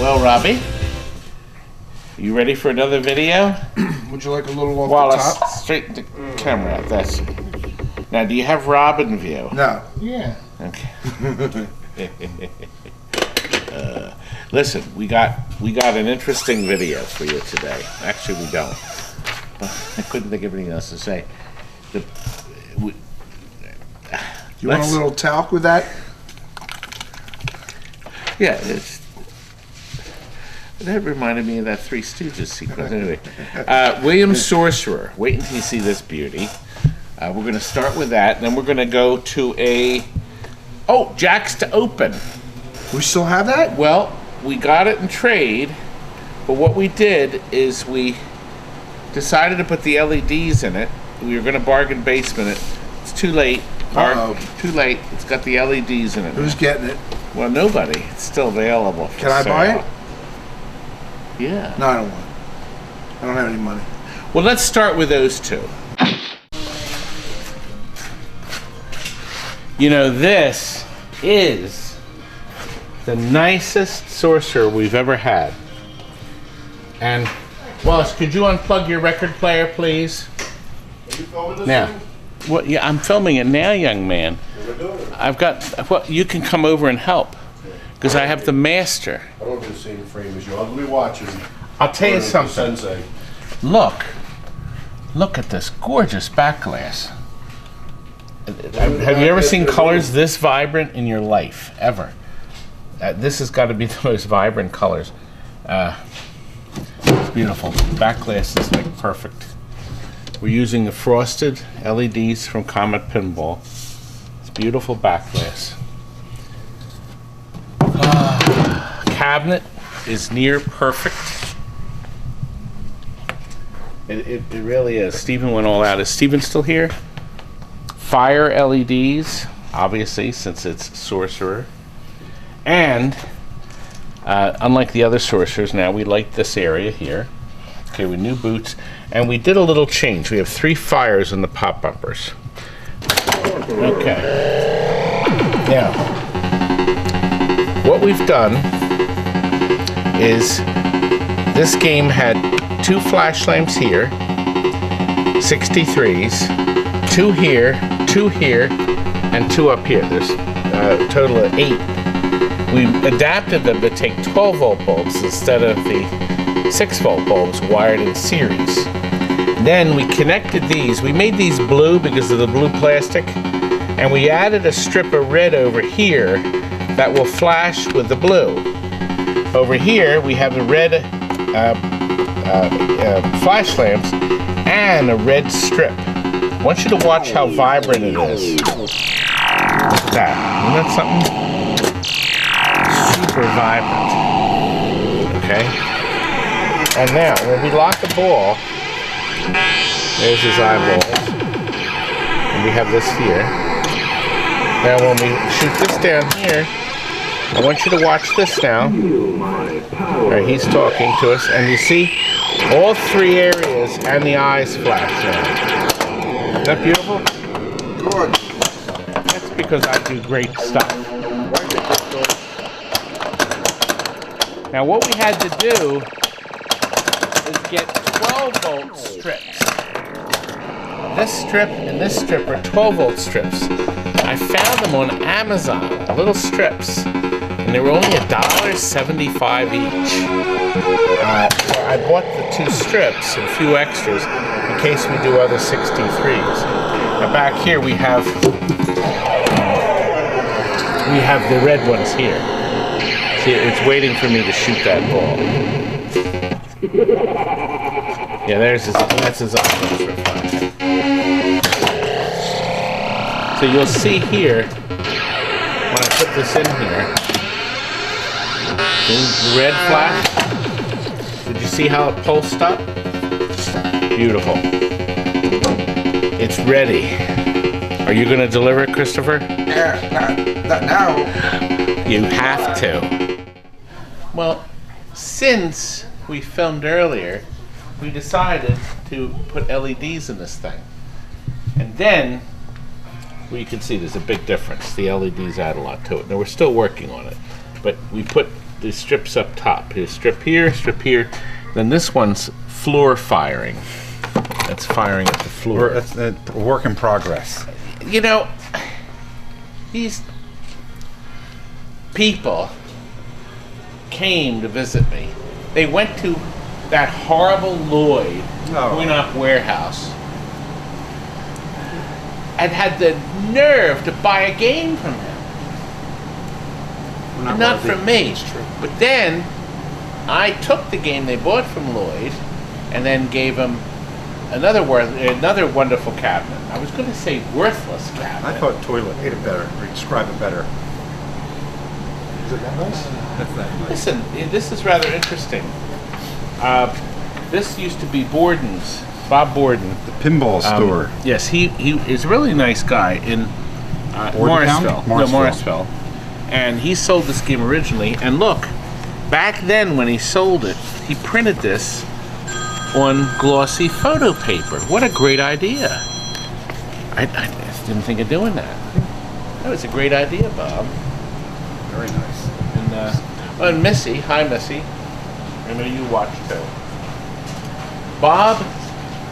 Well, Robbie, you ready for another video? Would you like a little off Well, the top? let's straighten the camera out. That's it. Now, do you have Robin view? No. Yeah. Okay. Listen, we got an interesting video for you today. Actually, we don't. I couldn't think of anything else to say. You want a little talc with that? Yeah, that reminded me of that Three Stooges sequence. Anyway, William Sorcerer. Wait until you see this beauty. We're going to start with that, and then we're going to go to Jacks to Open. We still have that? Well, we got it in trade, but what we did is we decided to put the LEDs in it. We were going to bargain basement it. It's too late. Too late. It's got the LEDs in it. Who's getting it? Well, nobody. It's still available. Can I buy it? Yeah. No, I don't want it. I don't have any money. Well, let's start with those two. You know, this is the nicest sorcerer we've ever had. And, Wallace, could you unplug your record player, please? Are you filming this Now. thing? Well, yeah, I'm filming it now, young man. I've got, well, you can come over and help, because I have the master. I don't do the same frame as you. I'll be watching. I'll tell you something. Sensei. Look at this gorgeous back glass. Have you ever seen colors this vibrant in your life, ever? This has got to be the most vibrant colors. It's beautiful. Back glass is like perfect. We're using the frosted LEDs from Comet Pinball. It's beautiful back glass. Cabinet is near perfect. It really is. Stephen went all out. Is Stephen still here? Fire LEDs, obviously, since it's Sorcerer. And unlike the other sorcerers, now we light this area here. Okay, with new boots. And we did a little change. We have 3 fires in the pop bumpers. Okay. Now, what we've done is this game had 2 flash lamps here, 63s, 2 here, 2 here, and 2 up here. There's a total of 8. We adapted them to take 12-volt bulbs instead of the 6-volt bulbs wired in series. Then we connected these. We made these blue because of the blue plastic, and we added a strip of red over here that will flash with the blue. Over here we have the red flash lamps and a red strip. I want you to watch how vibrant it is. Look at that. Isn't that something? Super vibrant. Okay? And now, when we lock the ball, there's his eyeballs. And we have this here. Now when we shoot this down here, I want you to watch this now. Right, he's talking to us, and you see all 3 areas and the eyes flash now. Isn't that beautiful? Good. That's because I do great stuff. Now what we had to do is get 12-volt strips. This strip and this strip are 12-volt strips. I found them on Amazon, little strips, and they were only $1.75 each. So I bought the 2 strips and a few extras in case we do other 63s. Now back here we have the red ones here. See, it's waiting for me to shoot that ball. Yeah, that's his options for flashing. So you'll see here, when I put this in here, the red flash, did you see how it pulsed up? Beautiful. It's ready. Are you going to deliver it, Christopher? Yeah, not now. You have to. Well, since we filmed earlier, we decided to put LEDs in this thing. And then, well, you can see there's a big difference. The LEDs add a lot to it. Now, we're still working on it. But we put the strips up top. Here's strip here, strip here. Then this one's floor firing. That's firing at the floor. That's a work in progress. You know, these people came to visit me. They went to that horrible Lloyd coin-op warehouse and had the nerve to buy a game from him. Not from me. But then I took the game they bought from Lloyd and then gave him another wonderful cabinet. I was going to say worthless cabinet. I thought toilet made it better, or describe it better. Is it that nice? That's that nice. Listen, this is rather interesting. This used to be Borden's, Bob Borden. The pinball store. Yes, he is a really nice guy in Morrisville. No, Morrisville. And he sold this game originally. And look, back then when he sold it, he printed this on glossy photo paper. What a great idea. I just didn't think of doing that. That was a great idea, Bob. Very nice. And Missy, hi Missy. I know you watch too. Bob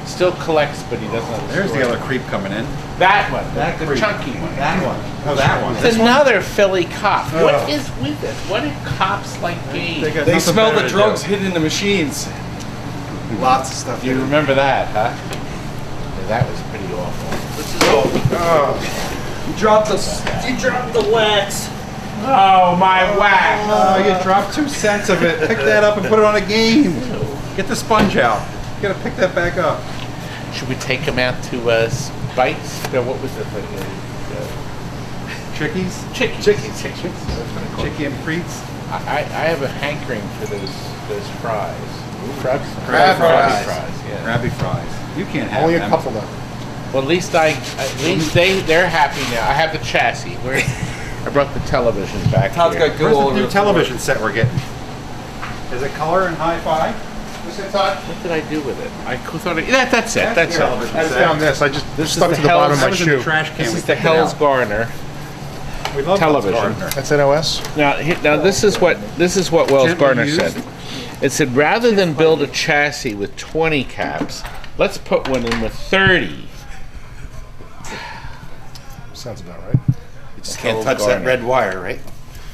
still collects, but he doesn't have the There's the store. other creep coming in. That one, That the creep. chunky one. That one. Oh, that one. It's another Philly cop. What is with it? What do cops like games? got They nothing smell better the to drugs do. hidden in the machines. Lots of stuff. You remember that, huh? Yeah, that was pretty awful. This is all. You dropped the wax. Oh, my wax! Oh, you dropped 2 cents of it. Pick that up and put it on a game. Get the sponge out. You gotta pick that back up. Should we take him out to Bites? No, what was the thing? Chickies? Chickies. Chickies. That's what I call it. Chicky and Preets? I have a hankering for those fries. Crab fries. Yeah. Krabby fries. You can't have Only a them. couple though. Well, at least they're happy now. I have the chassis. I brought the television back Todd's here. got good Where's all the over new the television set we're getting? Is it color and hi-fi? What did I do with it? I thought that's it. That's it. I found this. I just stuck is to the the bottom of Hell's- my That was in shoe. the trash can. This we is the picked it Hell's out. Garner We love television. Hell's Garner. That's NOS. Now this is what Wells Gently Garner used. said. It said rather than build a chassis with 20 caps, let's put one in with 30. Sounds about right. You just can't touch that red wire, right?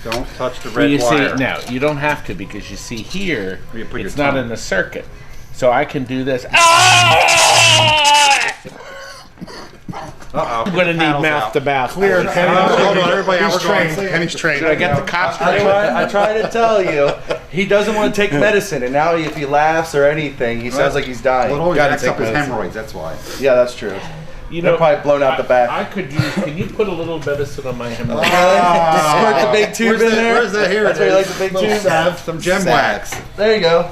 Don't touch the Well, red you wire. see, no, you don't have to because you see here, Where you put your it's not tongue. in the circuit. So I can do this. Ah! Uh-oh. I'm going to need Paddles mouth out. to mouth. Clear, Kenny. Hold on, everybody out. He's We're going. trained. Kenny's trained. Should I get the cops to do it? I try to tell you, he doesn't want to take medicine, and now if he laughs or anything, he sounds like he's dying. Well, it always Gotta backs take up his medicine. hemorrhoids, that's why. Yeah, that's true. You They're probably blown out the back. I could use. Can you put a little medicine on my hemorrhoid? Squirt the big tube Where's in there. Where's that here? That's where you like the big Little tube. salve, some gem wax. There you go.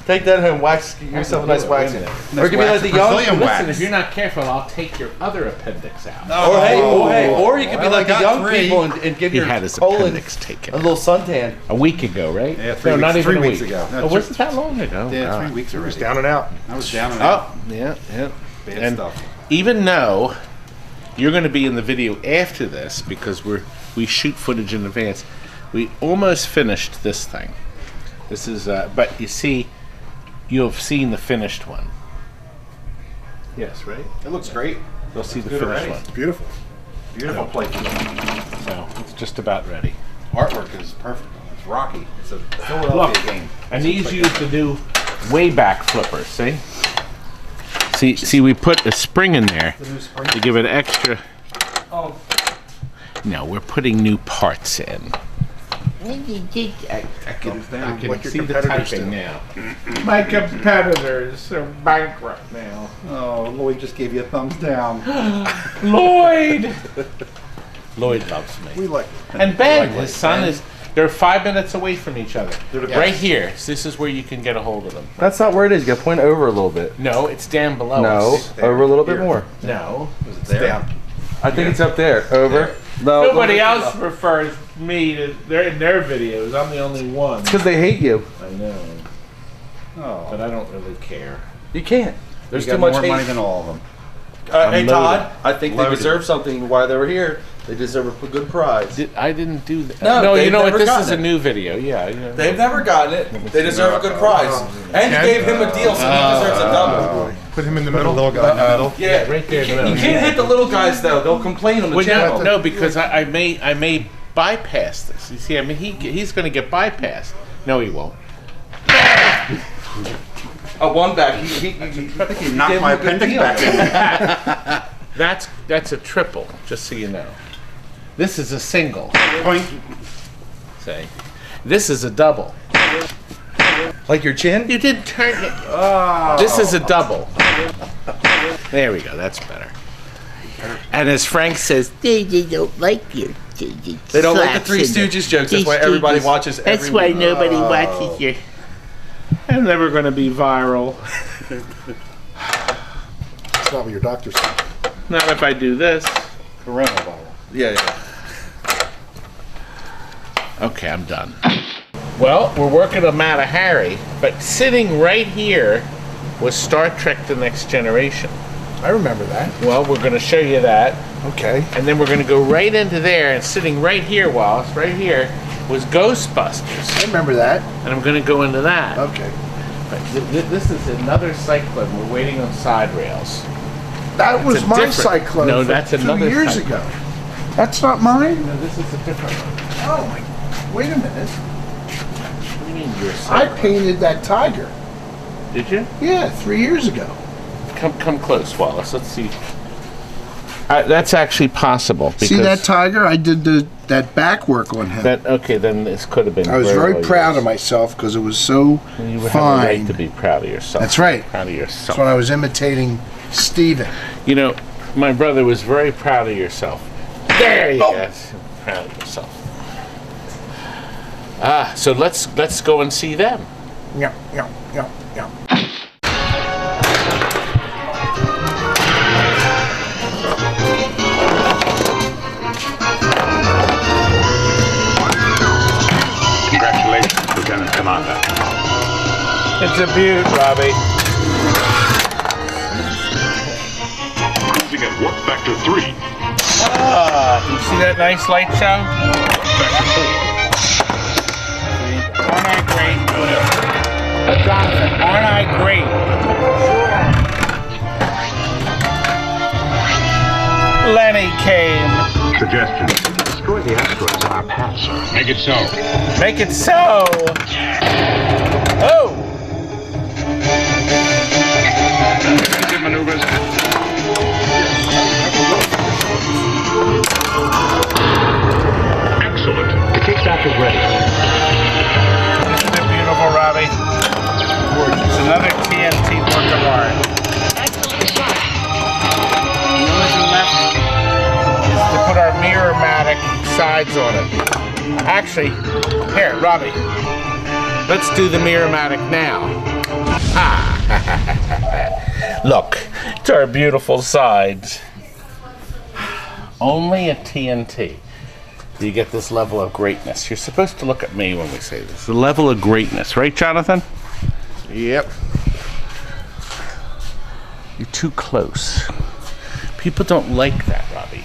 Take that home, wax yourself a nice wax. Wait a Or it could be like the young. Brazilian Listen, wax. if you're not careful, I'll take your other appendix out. Or you could be Well, like I the got young 3. people and give He your had his colon appendix a taken little suntan. a week ago, right? Yeah, 3 no, weeks, not even 3 a weeks week. ago. No, Oh, was it that long ago? Yeah, God. 3 weeks already. Down and out. I was down and out. Oh, yeah. Bad And stuff. even though you're going to be in the video after this because we shoot footage in advance, we almost finished this thing. This is, but you see, you have seen the finished one. Yes, right? It looks great. You'll see the good finished already. one. It's beautiful. Beautiful plate. So it's just about ready. Artwork is perfect. It's rocky. It's a Philadelphia game. And these use the new way back flippers, see? See, we put a spring in there to give it extra. Oh. No, we're putting new parts in. I Thumbs down. can Like your see the competitors typing do. now. My competitors are bankrupt now. Oh, Lloyd just gave you a thumbs down. Lloyd! Lloyd loves me. We like. And Ben, his son is. They're 5 minutes away from each other. Right here. So this is where you can get a hold of them. That's not where it is. You got to point over a little bit. No, it's down below No, us. over a little bit Here. more. No. Was it there? Down. I think it's up there. Over. No. Nobody else refers me to. They're in their videos. I'm the only one. Because they hate you. I know, Oh. but I don't really care. You can't. There's You too got much more money hate. than all of them. Hey I'm Todd, loaded. I think they Loaded. deserve something while they were here. They deserve a good prize. I didn't do that. No, No, you they've know what? never This gotten is a it. new video. Yeah. They've never gotten it. They deserve a good prize. And you gave him a deal, so he deserves a double. Put him in the middle. Little guy in the middle. Yeah, right there in the middle. You can't hit the little guys though. They'll complain on the Well, channel. no, because I may bypass this. You see, I mean, he's going to get bypassed. No, he won't. One back. I think he knocked my appendix back in. That's a triple, just so you know. This is a single. Point. Say, this is a double. Like your chin? You didn't turn it. Oh. This is a double. There we go. That's better. And as Frank says, they don't like you. They don't like the Three Stooges jokes. That's why everybody watches every That's why nobody watches your... I'm never going to be viral. That's not what your doctor said. Not if I do this. Coronavirus. Yeah. Okay, I'm done. Well, we're working on Mata Hari, but sitting right here was Star Trek The Next Generation. I remember that. Well, we're going to show you that. Okay. And then we're going to go right into there, and sitting right here, Wallace, right here, was Ghostbusters. I remember that. And I'm going to go into that. Okay. But this is another Cyclone. We're waiting on side rails. That was a my different- Cyclone. No, from that's another 2 years Cyclone. ago. That's not mine? No, this is a different one. Oh my. Wait a minute. What do you mean you're I Cyclone? painted that tiger. Did you? Yeah, 3 years ago. Come close, Wallace. Let's see. That's actually possible. See that tiger? I did that back work on him. Okay, then this could have been. I was very proud of myself because it was so You have a fine. right to be proud of yourself. That's right. Proud of yourself. That's when I was imitating Steven. You know, my brother was very proud of yourself. There you go. Proud of yourself. So let's go and see them. Yeah. Congratulations, Lieutenant Commander. It's a beaut, Robbie. Cruising at warp factor 3. You see that nice light show? Factor 4. Aren't I great? Jonathan, aren't I great? Lenny came. Suggestion. Destroy the asteroids on our path, sir. Make it so. Make it so. Oh. Defensive maneuvers. Excellent. The kickback is ready. Isn't it beautiful, Robbie? It's another TNT work of art. The only thing left is to put our mirror-matic sides on it. Actually, here, Robbie, let's do the mirror-matic now. Look, it's our beautiful sides. Only a TNT. You get this level of greatness. You're supposed to look at me when we say this. The level of greatness, right, Jonathan? Yep. You're too close. People don't like that, Robbie.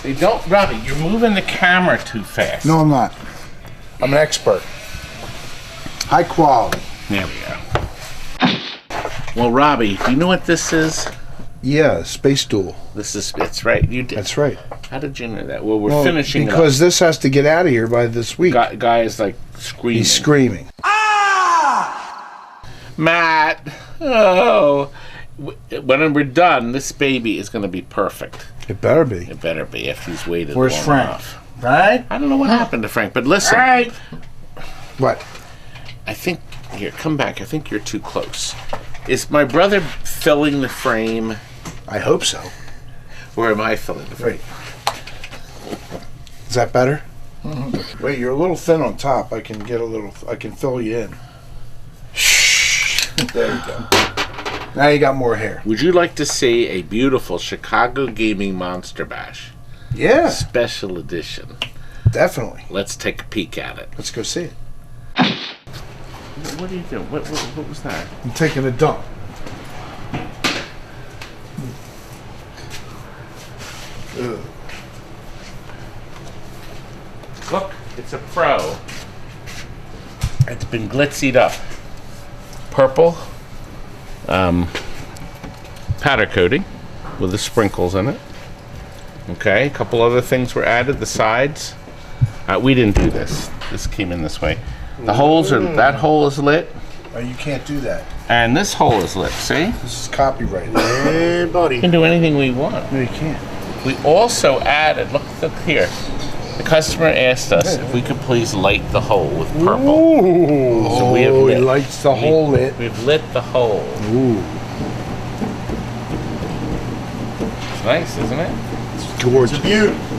They don't, Robbie, you're moving the camera too fast. No, I'm not. I'm an expert. High quality. There we go. Well, Robbie, do you know what this is? Yeah, space duel. It's right. You did. That's right. How did you know that? Well, we're finishing because this has to get out of here by this week. Guy is like screaming. He's screaming. Matt, oh. When we're done, this baby is going to be perfect. It better be. It better be if he's waited Where's long Frank? enough. Right? I don't know what happened to Frank, but listen. Right. What? I think, here, come back. I think you're too close. Is my brother filling the frame? I hope so. Or am I filling the frame? Is that better? Mm-hmm. Wait, you're a little thin on top. I can fill you in. Shh. There you go. Now you got more hair. Would you like to see a beautiful Chicago Gaming Monster Bash? Yeah. Special edition. Definitely. Let's take a peek at it. Let's go see it. What are you doing? What was that? I'm taking a dump. Ugh. Look, it's a Pro. It's been glitzied up. Purple powder coating with the sprinkles in it. Okay, a couple other things were added. The sides. We didn't do this. This came in this way. The holes are, that hole is lit. Oh, you can't do that. And this hole is lit, see? This is copyrighted. Hey, buddy. We can do anything we want. No, you can't. We also added, look here. The customer asked us if we could please light the hole with purple. Ooh. So we have Oh, lit. he lights the hole lit. We've lit the hole. Ooh. It's nice, isn't it? It's gorgeous. Beautiful.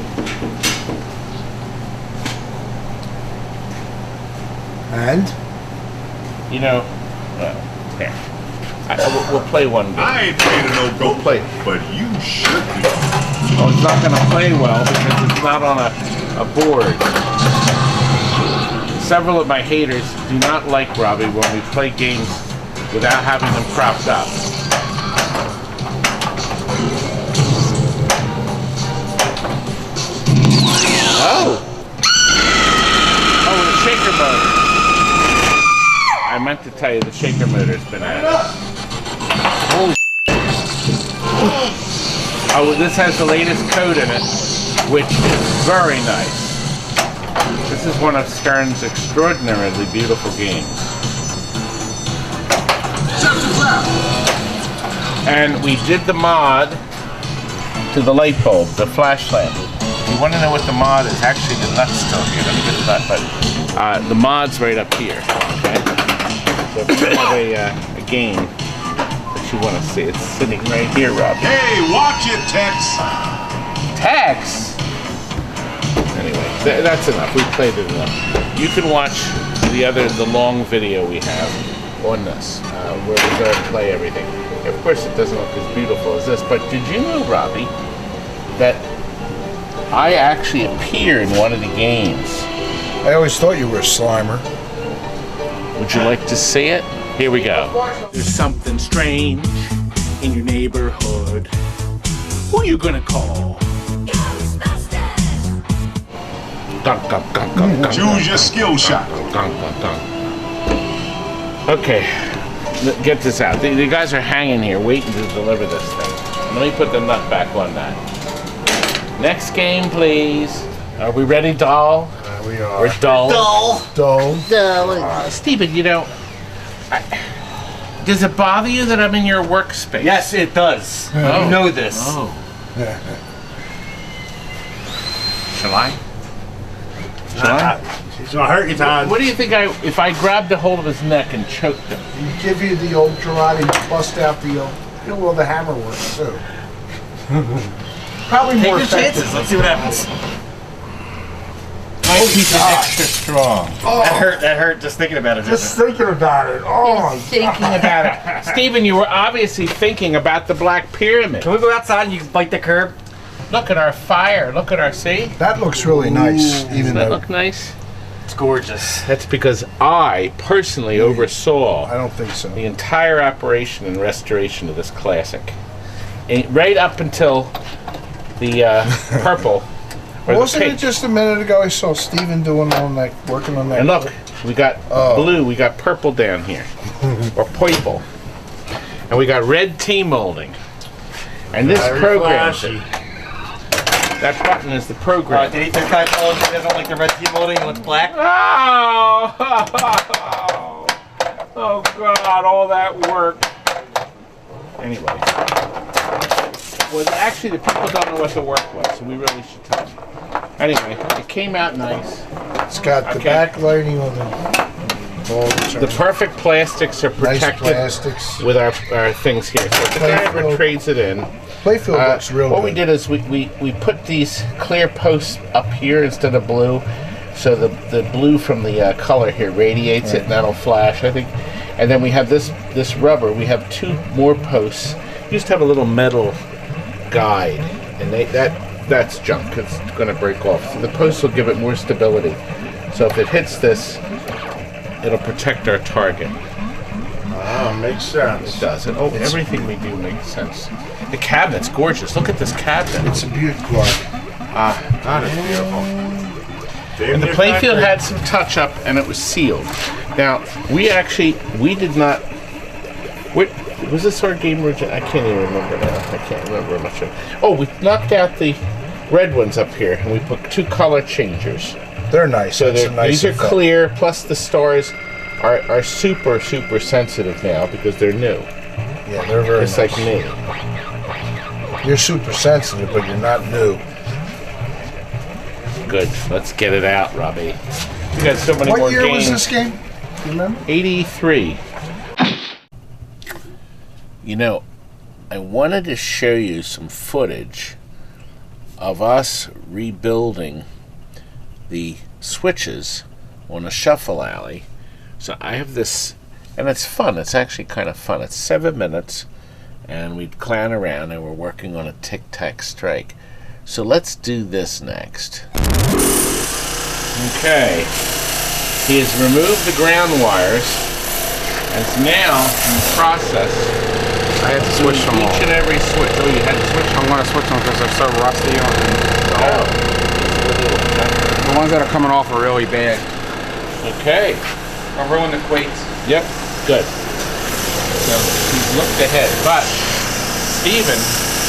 And? You know, here. We'll play one game. I ain't playing no go play. but you should be. Oh, it's not going to play well because it's not on a board. Several of my haters do not like Robbie when we play games without having them propped up. Oh! Oh, the shaker motor. I meant to tell you the shaker motor's been added. Holy Oh, this has the latest code in it, which is very nice. This is one of Stern's extraordinarily beautiful games. And we did the mod to the light bulb, the flash lamp. If you want to know what the mod is, actually the nut's still here. Let me get the nut, but the mod's right up here. Okay. So if you have a game that you want to see, it's sitting right here, Rob. Hey, watch it, Tex. Tex. Anyway, that's enough. We played it enough. You can watch the long video we have on this, where we're going to play everything. Of course, it doesn't look as beautiful as this, but did you know, Robbie, that I actually appear in one of the games? I always thought you were a Slimer. Would you like to see it? Here we go. There's something strange in your neighborhood. Who are you gonna call? Ghostbusters! Dunk, dunk, dunk, dunk, dunk. Choose your skill shot. Dunk, dunk, dunk. Okay, get this out. The guys are hanging here waiting to deliver this thing. Let me put the nut back on that. Next game, please. Are we ready, doll? We are. We're dull. Dull. Stephen, you know, does it bother you that I'm in your workspace? Yes, it does. Oh. You know this. Oh. Shall I? He's gonna hurt you, Todd. What do you think if I grabbed a hold of his neck and choked him? You give you the old karate, bust out the old, well, the hammer works too. Probably Take more your effective. chances. Let's see what happens. My teeth are extra strong. Oh, That hurt just thinking about it. just thinking about it. Oh, Thinking about it. Stephen, you were obviously thinking about the Black Pyramid. Can we go outside and you can bite the curb? Look at our fire. Look at our, see? that looks really nice. Does Even that though look nice? It's gorgeous. That's because I personally oversaw I don't think so. the entire operation and restoration of this classic. And right up until the purple. Or the Wasn't pink. it just a minute ago I saw Steven doing on that, working on that? And look, we got blue, we got purple down here, or purple, and we got red T-molding. And this programs it. That button is the program. Did he think I told you he doesn't like the red tea molding? He wants black? Oh! Oh God, all that work. Anyway. Well, actually, the people don't know what the work was, so we really should tell them. Anyway, it came out nice. It's got the Okay. backlighting on the The perfect plastics are nice protected plastics. with our things here. So if the guy ever Playfield. trades it in, Playfield looks real what good. we did is we put these clear posts up here instead of blue, so the blue from the color here radiates it, and that'll flash, I think. And then we have this rubber. We have two more posts. You just have a little metal guide, and that's junk. It's going to break off. So the posts will give it more stability. So if it hits this, it'll protect our target. Ah, makes sense. It does. And everything we do makes sense. The cabinet's gorgeous. Look at this cabinet. It's a beauty, Clark. That is beautiful. And the playfield had some touch-up, and it was sealed. Now, we did not... What was this our game region? I can't even remember now. I can't remember much of it. Oh, we knocked out the red ones up here, and we put 2 color changers. They're nice. So nice these are effect. clear, plus the stars are super, super sensitive now because they're new. Yeah, they're very It's nice. like me. You're super sensitive, but you're not new. Good. Let's get it out, Robbie. We got so many more What year games. was this game? Do you remember? 83. You know, I wanted to show you some footage of us rebuilding the switches on a shuffle alley. So I have this, and it's fun. It's actually kind of fun. It's 7 minutes, and we'd clown around, and we're working on a tic-tac strike. So let's do this next. Okay. He has removed the ground wires, and it's now in the process. I had to switch them all. Each and every switch. Oh, you had to switch them? I'm going to switch them because they're so rusty on them. Oh. The ones that are coming off are really bad. Okay. I'll ruin the quates. Yep. Good. So he's looked ahead. But Steven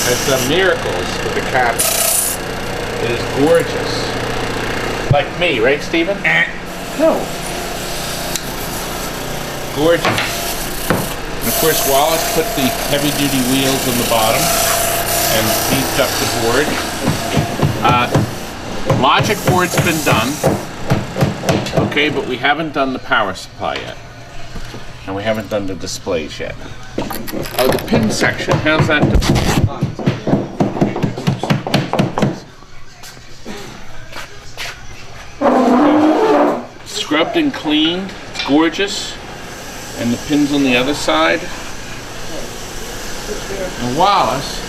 has done miracles with the cabinet. It is gorgeous. Like me, right, Steven? No. Gorgeous. And of course, Wallace put the heavy-duty wheels on the bottom and beefed up the board. Logic board's been done. Okay, but we haven't done the power supply yet. And we haven't done the displays yet. Oh, the pin section, how's that? Scrubbed and cleaned, it's gorgeous. And the pins on the other side. And Wallace.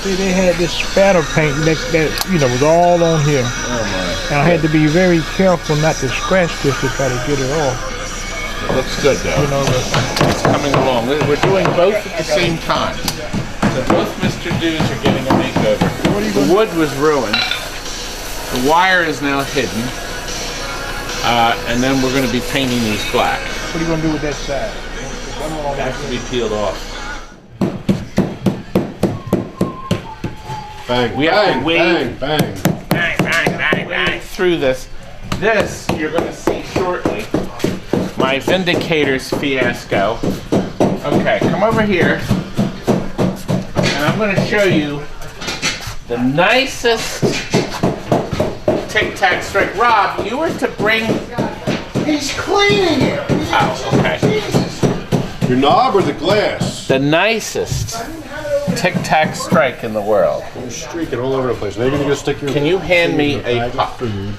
See, they had this spatter paint that was all on here. Oh my. And I had to be very careful not to scratch this to try to get it off. It looks good though. You know, It's coming along. We're doing both at the same time. So both Mr. Dews are getting a makeover. The wood was ruined. The wire is now hidden. And then we're going to be painting these black. what are you going to do with that side? It has to be peeled off. Bang, We have to wade bang. through this. This you're going to see shortly. My Vindicators fiasco. Okay, come over here. And I'm going to show you the nicest tic-tac strike. Rob, you were to bring... He's cleaning it. Oh, okay. Your knob or the glass? The nicest tic-tac strike in the world. You're streaking all over the place. Now you're going to go stick your... Can you hand me a pop? food.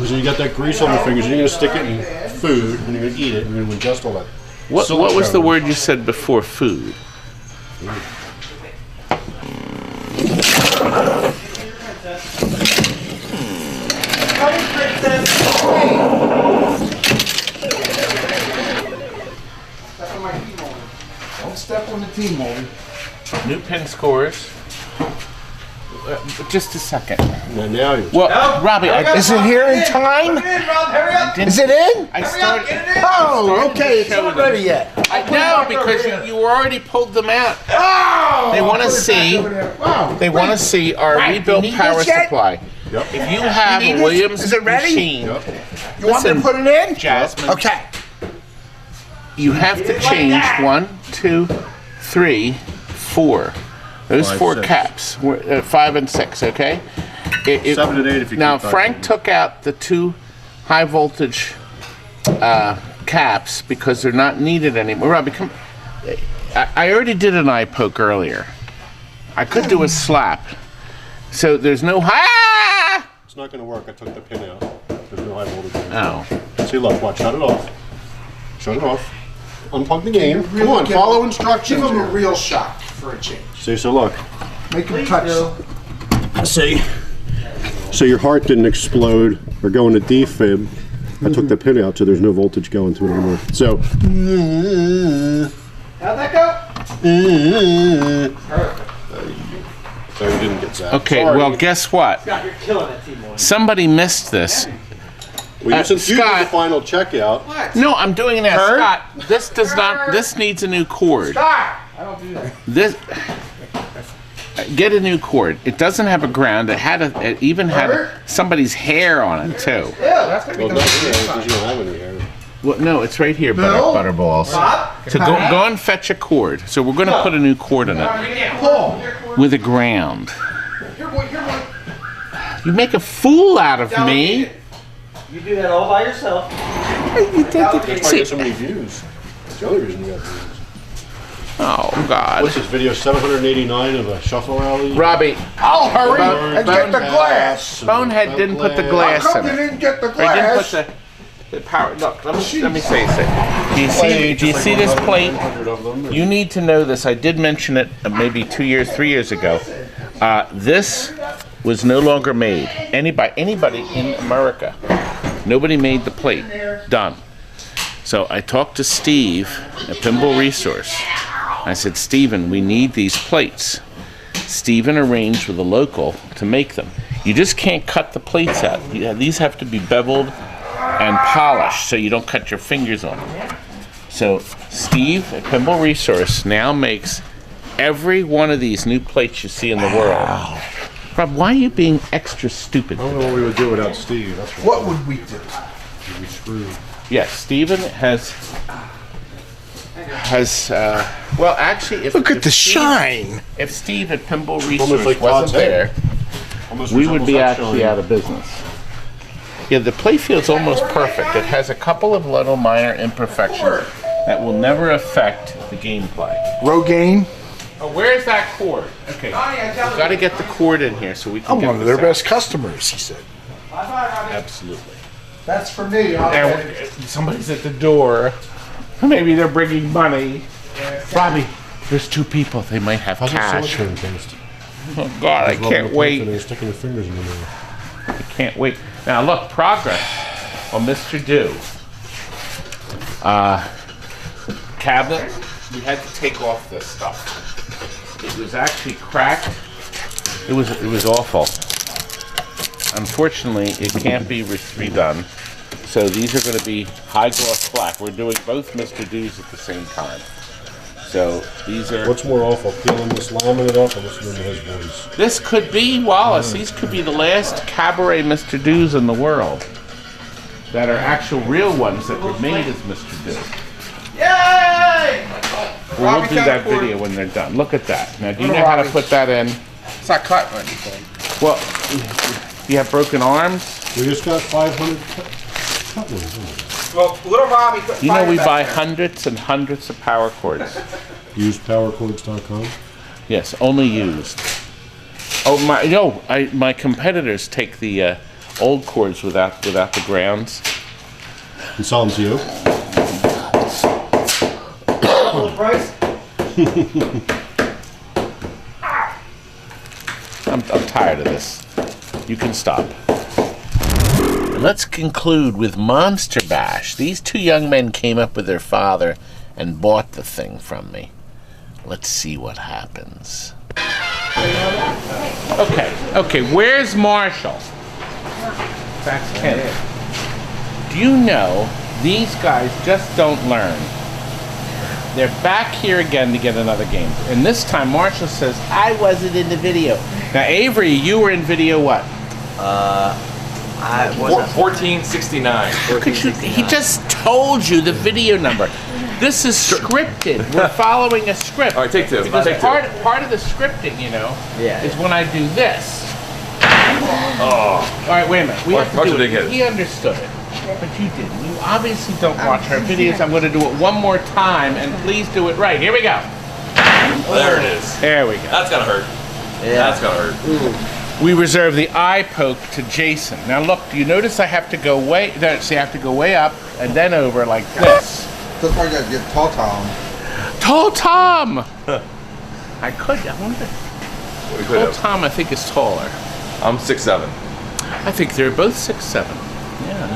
So you got that grease on the fingers, and you're going to stick it in food, and you're going to eat it, and you're going to ingest all that. What was the word you said before food? Don't step on the team, Moldy. New pin scores. Just a second. Now you... Well, Robbie, Is it here in time? Is it in? I started. Oh, okay. It's show not them. ready yet. I know because you already pulled them out. Oh! They want to see. Wow. They want to see our rebuilt you need power this yet? supply. Yep. If you have You need a this? Williams Is it ready? machine, Yep. You want me to put it in? Jasmine, Okay. you have to change 1, 2, 3, 4. Those 5, 4 6. caps, 5 and 6. Okay. 7 and 8 if you now keep that Frank going. took out the 2 high voltage caps because they're not needed anymore. Robbie, come. I already did an eye poke earlier. I could do a slap. So there's no high. It's not going to work. I took the pin out. There's no high voltage. Oh. See, look, watch. Shut it off. Shut it off. Unplug the game. Really Come on, give follow him- instructions. Give him a here. real shot for a change. See, so look. Make him touch. See? So your heart didn't explode or go into defib. I took the pin out so there's no voltage going to it anymore. So. How'd that go? So you didn't get Zach. Okay, Sorry. well, guess what? Scott, you're killing it, T-Boy. Somebody missed this. Well, since you did the Scott. final checkout. No, I'm doing that, Scott. This does not. This needs a new cord. I don't do that. This. Get a new cord. It doesn't have a ground. It had a. It even had somebody's hair on it too. Yeah, that's gonna Well, be that's because you don't have any hair. Well, no, it's right here, Bill? Butterballs. So go and fetch a cord. So we're going to put a new cord in it with a ground. You make a fool out of me. You do that all by yourself. That's why I get so many views. That's the only reason you got views. Oh God. What's this video? 789 of a shuffle rally. Robbie, I'll hurry and get the glass. Bonehead didn't put the glass How in come you it. didn't get the Or he didn't put glass? the power. Look, let me say this. Do you see this plate? You need to know this. I did mention it maybe 2 years, 3 years ago. This was no longer made by anybody in America. Nobody made the plate. Done. So I talked to Steve at Pinball Resource. I said, Steven, we need these plates. Steven arranged with a local to make them. You just can't cut the plates out. These have to be beveled and polished so you don't cut your fingers on them. So Steve at Pinball Resource now makes every one of these new plates you see in the world. Rob, why are you being extra stupid? I don't know what we would do without Steve. That's What would we do? We'd be screwed. Yes, Steven has well, actually, if Look at the Steve, shine. If Steve at Pinball Almost Resource like wasn't Todd's there, Almost we would be resembles that actually shine. out of business. Yeah, the play field's almost perfect. It has a couple of little minor imperfections that will never affect the gameplay. Rogaine. Oh, where's that cord? Okay, we've got to get the cord in here so we can I'm get one of this their out. best customers, he said. Absolutely. That's for me. And somebody's at the door. Maybe they're bringing money. Robbie, there's 2 people. They might have How's your cash. silicone taste? Oh God, I can't wait. They're sticking their fingers in the mirror. I can't wait. Now look, progress on Mr. Do. Cabinet, we had to take off this stuff. It was actually cracked. It was awful. Unfortunately, it can't be redone. So these are going to be high gloss black. We're doing both Mr. Do's at the same time. So these are. What's more awful, peeling this laminate off or listening to his voice? This could be Wallace. These could be the last cabaret Mr. Do's in the world that are actual real ones that were made as Mr. Do. Yay! We'll do that video when they're done. Look at that. Now, do you know how to put that in? It's not cut or anything. Well, you have broken arms. We just got 500 cut ones, isn't it? Well, little Robbie put You know fire we back buy there. hundreds and hundreds of power cords. UsePowercords.com. Yes, only used. Oh my competitors take the old cords without the grounds. And sell them to you. Full price? I'm tired of this. You can stop. And let's conclude with Monster Bash. These 2 young men came up with their father and bought the thing from me. Let's see what happens. Okay, where's Marshall? That's him. Do you know, these guys just don't learn. They're back here again to get another game. And this time Marshall says, I wasn't in the video. Now Avery, you were in video what? I wasn't. 1469. He just told you the video number. This is scripted. We're following a script. All right, take 2. Because Take 2. part of the scripting, you know, Yeah. is when I do this. Oh. All right, wait a minute. We have to Marshall do it. didn't get it. He understood it, but you didn't. You obviously don't watch our videos. I'm going to do it one more time, and please do it right. Here we go. There it is. There we go. That's gonna hurt. Yeah. That's gonna hurt. We reserve the eye poke to Jason. Now look, do you notice I have to go way? No, see, I have to go way up and then over like this. That's why you gotta get Tall Tom. Tall Tom. I could. I wonder. We could Tall have. Tom, I think, is taller. I'm 6'7". I think they're both 6'7". Yeah.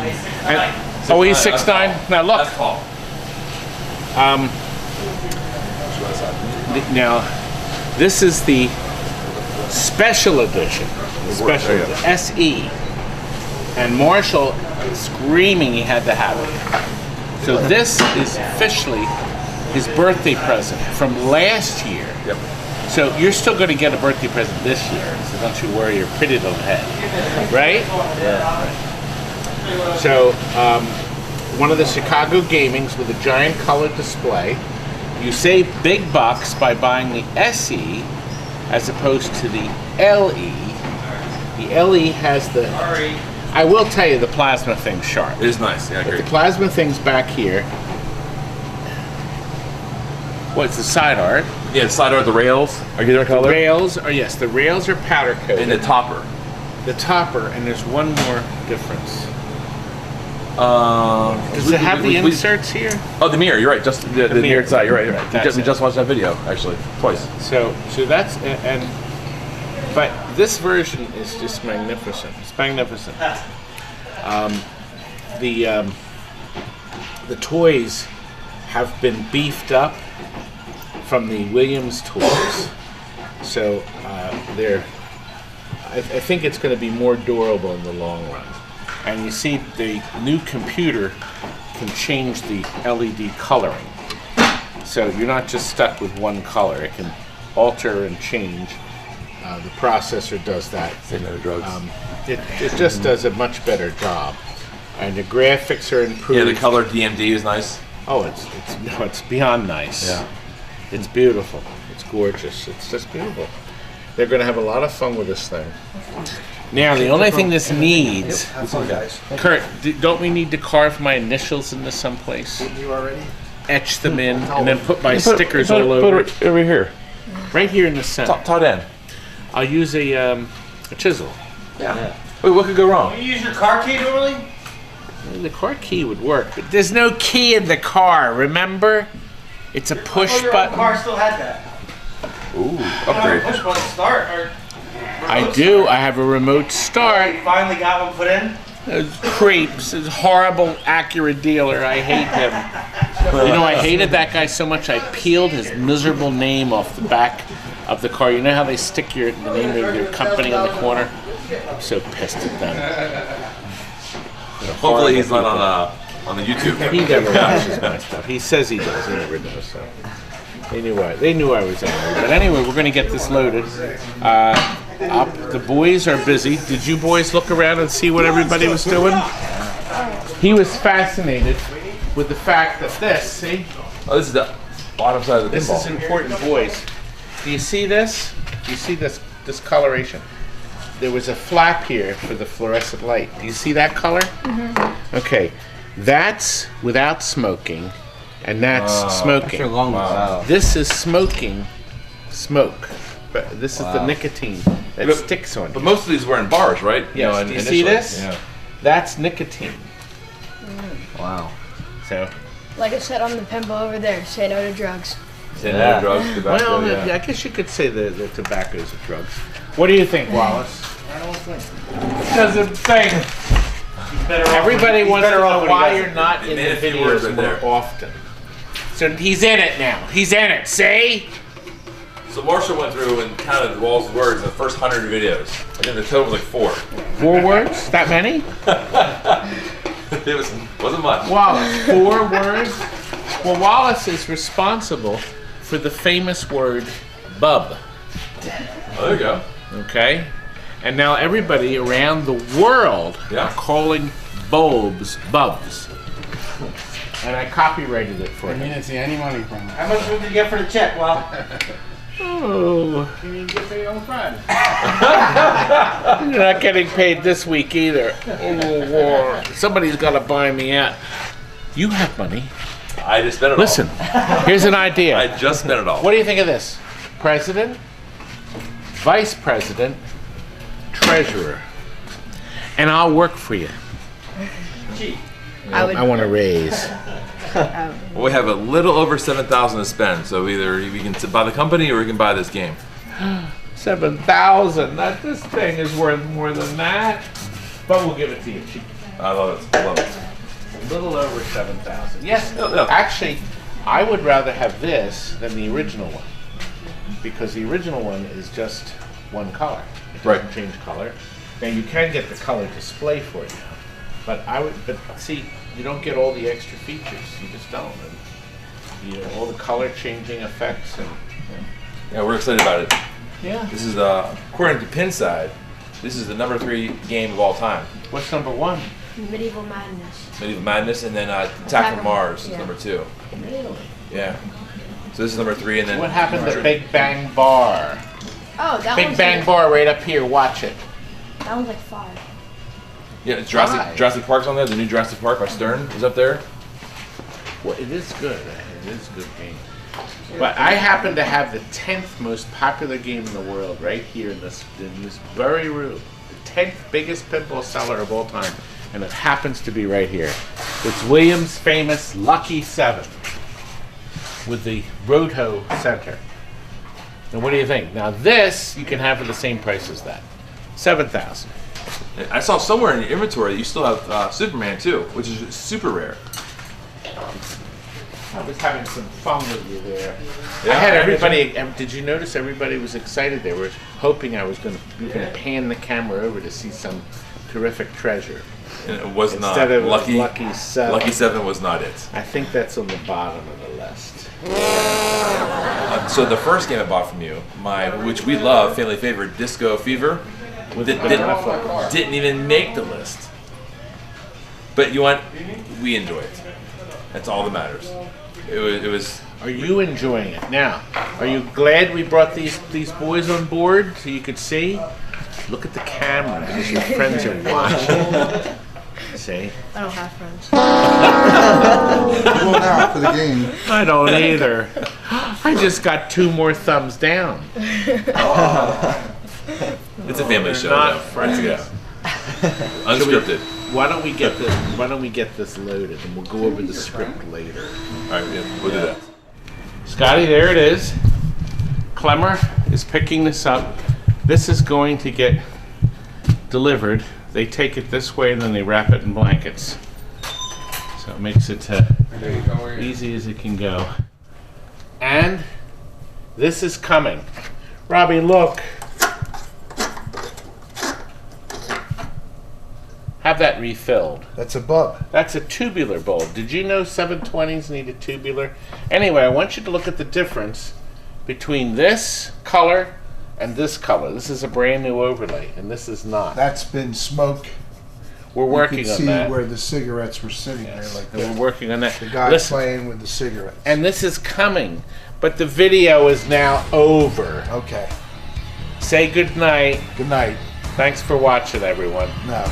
And, oh, he's 6'9". Now look. That's tall. Now, this is the special edition. Special edition. SE. And Marshall screaming he had to have it. So this is officially his birthday present from last year. Yep. So you're still going to get a birthday present this year, so don't you worry your pretty little head. Right? Yeah. So, one of the Chicago Gamings with a giant color display. You save big bucks by buying the SE as opposed to the LE. The LE has the... I will tell you the plasma thing's sharp. It is nice, yeah, I agree. But the plasma thing's back here. What's the side art? Yeah, the side art, the rails are different color. The rails are, yes, the rails are powder coated. And the topper. The topper, and there's one more difference. Does it have the inserts here? Oh, the mirror, you're right, just the mirror side, you're right, you're right. We just watched that video, actually, twice. So that's, but this version is just magnificent. It's magnificent. The toys have been beefed up from the Williams toys, so I think it's going to be more durable in the long run. And you see, the new computer can change the LED coloring, so you're not just stuck with one color. It can alter and change. The processor does that. It just does a much better job, and the graphics are improved. Yeah, the color DMD is nice. Oh, it's beyond nice. Yeah, it's beautiful. It's gorgeous. It's just beautiful. They're going to have a lot of fun with this thing. Now, the only thing this needs, Kurt, don't we need to carve my initials into someplace? You already? Etch them in, and then put my stickers all over. Put it over here. Right here in the center. Top end. I'll use a chisel. Yeah. Wait, what could go wrong? You use your car key normally? The car key would work, but there's no key in the car, remember? It's a push button. The car still had that. Ooh, upgrade. Push button start. I do. I have a remote start. You finally got one put in? Those creeps. This horrible accurate dealer. I hate him. You know, I hated that guy so much I peeled his miserable name off the back of the car. You know how they stick the name of your company in the corner? I'm so pissed at them. Hopefully he's not on the YouTube. He never watches my stuff. He says he does. He never does. So they knew I was angry. But anyway, we're going to get this loaded. The boys are busy. Did you boys look around and see what everybody was doing? He was fascinated with the fact that see? Oh, this is the bottom side of the pinball. This is important, boys. Do you see this? Do you see this discoloration? There was a flap here for the fluorescent light. Do you see that color? Mm-hmm. Okay, that's without smoking, and that's smoking. Wow. This is smoking smoke. But this is the nicotine that sticks on you. But most of these were in bars, right? Yes. Do you see this? Yeah. That's nicotine. Wow. So. Like I said on the pinball over there, say no to drugs. Say no to drugs, tobacco, well, I guess you could say the tobacco's of drugs. What do you think, Wallace? I don't think. Doesn't think. Everybody wants to know why you're not in the videos more often. So he's in it now. He's in it. See? So Marshall went through and counted Wall's words in the first 100 videos. I think the total was like 4. 4 words? That many? It wasn't much. Wallace, 4 words? Well, Wallace is responsible for the famous word bub. Oh, there you go. Okay? And now everybody around the world are calling bulbs bubs. And I copyrighted it for him. You didn't see any money from it. How much did you get for the check, Well? Oh. You didn't get paid on Friday. You're not getting paid this week either. Oh, somebody's got to buy me out. You have money. I just spent it all. Listen, here's an idea. I just spent it all. What do you think of this? President, Vice President, Treasurer, and I'll work for you. I want to raise. Well, we have a little over 7,000 to spend, so either we can buy the company or we can buy this game. 7,000. This thing is worth more than that. But we'll give it to you cheap. I love it. I love it. A little over 7,000. Yes. No. Actually, I would rather have this than the original one, because the original one is just one color. It Right. doesn't change color. Now you can get the color display for it now, but see, you don't get all the extra features. You just don't. And, you know, all the color changing effects and. Yeah, we're excited about it. Yeah. This is according to Pinside, this is the #3 game of all time. What's number 1? Medieval Madness. Medieval Madness, and then Attack from Mars yeah. is number 2. Really? Yeah. So this is number 3, and then What happened to Big Bang Bar? Oh, that Big one's Bang like, Bar right up here. Watch it. That one's like 5. Yeah, it's Why? Jurassic Park's on there. The new Jurassic Park by Stern is up there. Well, it is good. It is a good game. But I happen to have the 10th most popular game in the world right here in this very room. The 10th biggest pinball seller of all time. And it happens to be right here. It's Williams' famous Lucky 7 with the Roto Center. Now what do you think? Now this you can have for the same price as that. $7,000. I saw somewhere in your inventory that you still have Superman too, which is super rare. I was having some fun with you there. Yeah, I had I everybody. Did you notice everybody was excited? They were hoping I was going to pan the camera over to see some terrific treasure. And it was Instead not of Lucky 7. Lucky 7 was not it. I think that's on the bottom of the list. So the first game I bought from you, which we love, family favorite, Disco Fever, didn't even make the list. But you know what? We enjoy it. That's all that matters. It was. Are you enjoying it now? Are you glad we brought these boys on board so you could see? Look at the camera because your friends are watching. See? I don't have friends. Going out for the game. I don't either. I just got 2 more thumbs down. It's a family show. Not though. friends. Yeah. Unscripted. Why don't we get this? Why don't we get this loaded, and we'll go over the script later. All right, yeah, we'll do that. Scotty, there it is. Clemmer is picking this up. This is going to get delivered. They take it this way, and then they wrap it in blankets. So it makes it easy as it can go. And this is coming. Robbie, look. Have that refilled. That's a bug. That's a tubular bulb. Did you know 720s need a tubular? Anyway, I want you to look at the difference between this color and this color. This is a brand new overlay, and this is not. That's been smoke. We're working you can on see that. where the cigarettes were sitting there like And that. we're working on that. The guy Listen, playing with the cigarettes. and this is coming, but the video is now over. Okay. Say good night. Good night. Thanks for watching, everyone. No.